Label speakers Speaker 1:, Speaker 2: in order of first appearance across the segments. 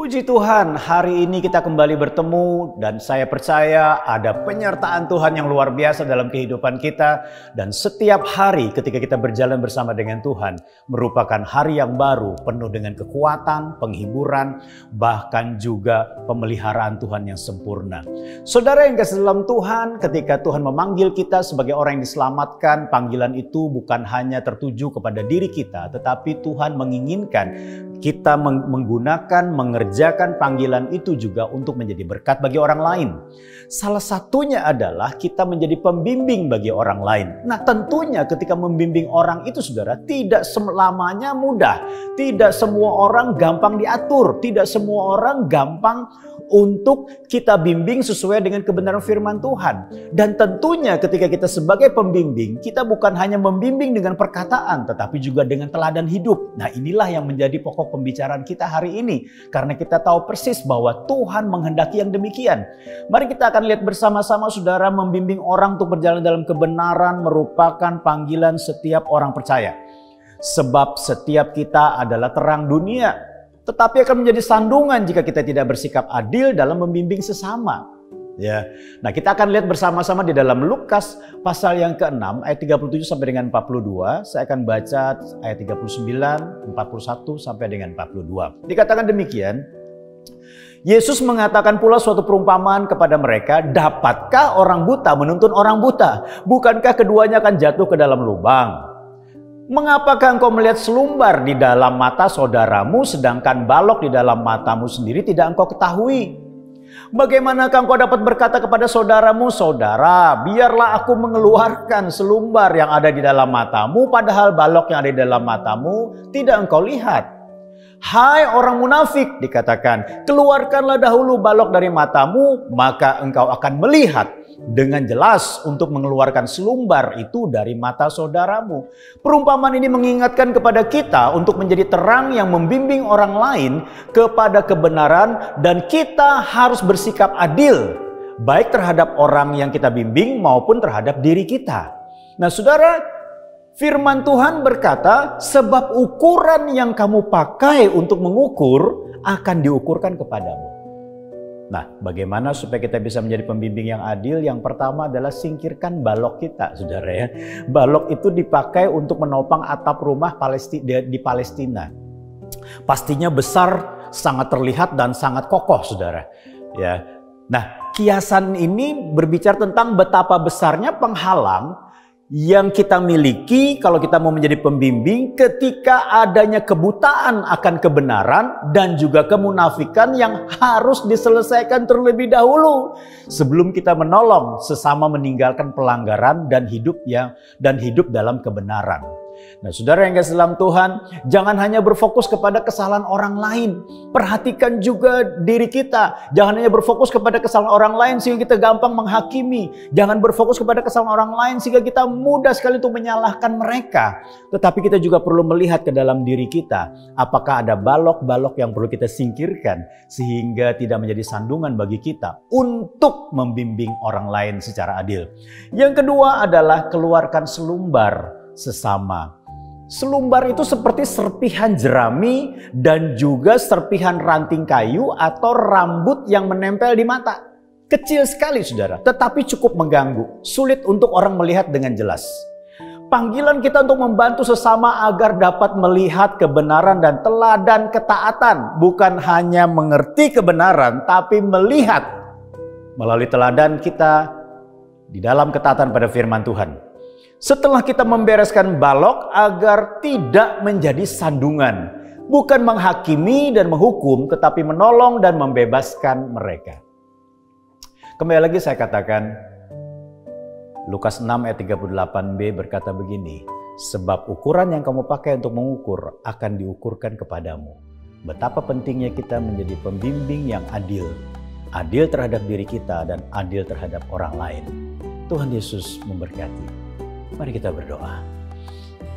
Speaker 1: Puji Tuhan, hari ini kita kembali bertemu dan saya percaya ada penyertaan Tuhan yang luar biasa dalam kehidupan kita. Dan setiap hari ketika kita berjalan bersama dengan Tuhan merupakan hari yang baru, penuh dengan kekuatan, penghiburan, bahkan juga pemeliharaan Tuhan yang sempurna. Saudara yang kasih dalam Tuhan, ketika Tuhan memanggil kita sebagai orang yang diselamatkan, panggilan itu bukan hanya tertuju kepada diri kita, tetapi Tuhan menginginkan kita mengerjakan panggilan itu juga untuk menjadi berkat bagi orang lain. Salah satunya adalah kita menjadi pembimbing bagi orang lain. Nah, tentunya ketika membimbing orang itu, saudara, tidak selamanya mudah. Tidak semua orang gampang diatur. Tidak semua orang gampang untuk kita bimbing sesuai dengan kebenaran firman Tuhan. Dan tentunya ketika kita sebagai pembimbing, kita bukan hanya membimbing dengan perkataan, tetapi juga dengan teladan hidup. Nah, inilah yang menjadi pokok pembicaraan kita hari ini. Karena kita tahu persis bahwa Tuhan menghendaki yang demikian. Mari kita akan lihat bersama-sama, saudara, membimbing orang untuk berjalan dalam kebenaran merupakan panggilan setiap orang percaya. Sebab setiap kita adalah terang dunia, tetapi akan menjadi sandungan jika kita tidak bersikap adil dalam membimbing sesama. Ya. Nah, kita akan lihat bersama-sama di dalam Lukas pasal yang ke-6 ayat 37 sampai dengan 42. Saya akan baca ayat 39, 41 sampai dengan 42. Dikatakan demikian, Yesus mengatakan pula suatu perumpamaan kepada mereka, dapatkah orang buta menuntun orang buta? Bukankah keduanya akan jatuh ke dalam lubang? Mengapakah engkau melihat selumbar di dalam mata saudaramu, sedangkan balok di dalam matamu sendiri tidak engkau ketahui? Bagaimanakah engkau dapat berkata kepada saudaramu, saudara, biarlah aku mengeluarkan selumbar yang ada di dalam matamu, padahal balok yang ada di dalam matamu tidak engkau lihat? Hai orang munafik, dikatakan, keluarkanlah dahulu balok dari matamu, maka engkau akan melihat dengan jelas untuk mengeluarkan selumbar itu dari mata saudaramu. Perumpamaan ini mengingatkan kepada kita untuk menjadi terang yang membimbing orang lain kepada kebenaran, dan kita harus bersikap adil baik terhadap orang yang kita bimbing maupun terhadap diri kita. Nah, saudara, firman Tuhan berkata, sebab ukuran yang kamu pakai untuk mengukur akan diukurkan kepadamu. Nah, bagaimana supaya kita bisa menjadi pembimbing yang adil? Yang pertama adalah singkirkan balok kita, saudara ya. Balok itu dipakai untuk menopang atap rumah di Palestina. Pastinya besar, sangat terlihat dan sangat kokoh, saudara. Ya. Nah, kiasan ini berbicara tentang betapa besarnya penghalang yang kita miliki kalau kita mau menjadi pembimbing ketika adanya kebutaan akan kebenaran dan juga kemunafikan yang harus diselesaikan terlebih dahulu sebelum kita menolong sesama meninggalkan pelanggaran dan hidup dalam kebenaran. Nah, saudara yang kasih dalam Tuhan, jangan hanya berfokus kepada kesalahan orang lain. Perhatikan juga diri kita. Jangan hanya berfokus kepada kesalahan orang lain sehingga kita gampang menghakimi. Jangan berfokus kepada kesalahan orang lain sehingga kita mudah sekali untuk menyalahkan mereka. Tetapi kita juga perlu melihat ke dalam diri kita. Apakah ada balok-balok yang perlu kita singkirkan sehingga tidak menjadi sandungan bagi kita untuk membimbing orang lain secara adil. Yang kedua adalah keluarkan selumbar sesama. Selumbar itu seperti serpihan jerami dan juga serpihan ranting kayu atau rambut yang menempel di mata. Kecil sekali, saudara, tetapi cukup mengganggu. Sulit untuk orang melihat dengan jelas. Panggilan kita untuk membantu sesama agar dapat melihat kebenaran dan teladan ketaatan. Bukan hanya mengerti kebenaran, tapi melihat melalui teladan kita di dalam ketaatan pada firman Tuhan. Setelah kita membereskan balok agar tidak menjadi sandungan. Bukan menghakimi dan menghukum, tetapi menolong dan membebaskan mereka. Kembali lagi saya katakan, Lukas 6 ayat 38b berkata begini, sebab ukuran yang kamu pakai untuk mengukur akan diukurkan kepadamu. Betapa pentingnya kita menjadi pembimbing yang adil. Adil terhadap diri kita dan adil terhadap orang lain. Tuhan Yesus memberkati. Mari kita berdoa.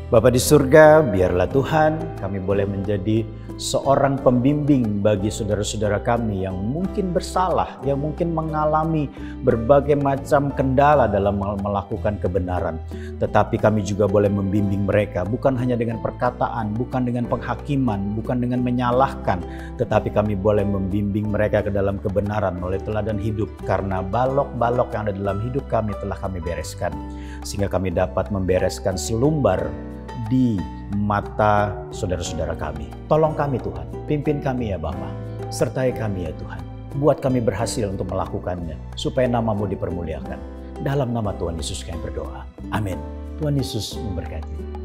Speaker 1: Bapa di surga, biarlah Tuhan kami boleh menjadi seorang pembimbing bagi saudara-saudara kami yang mungkin bersalah, yang mungkin mengalami berbagai macam kendala dalam melakukan kebenaran. Tetapi kami juga boleh membimbing mereka, bukan hanya dengan perkataan, bukan dengan penghakiman, bukan dengan menyalahkan, tetapi kami boleh membimbing mereka ke dalam kebenaran melalui teladan hidup, karena balok-balok yang ada dalam hidup kami telah kami bereskan, sehingga kami dapat membereskan selumbar di mata saudara-saudara kami. Tolong kami Tuhan, pimpin kami ya Bapa, sertai kami ya Tuhan. Buat kami berhasil untuk melakukannya, supaya nama-Mu dipermuliakan. Dalam nama Tuhan Yesus kami berdoa. Amin. Tuhan Yesus memberkati.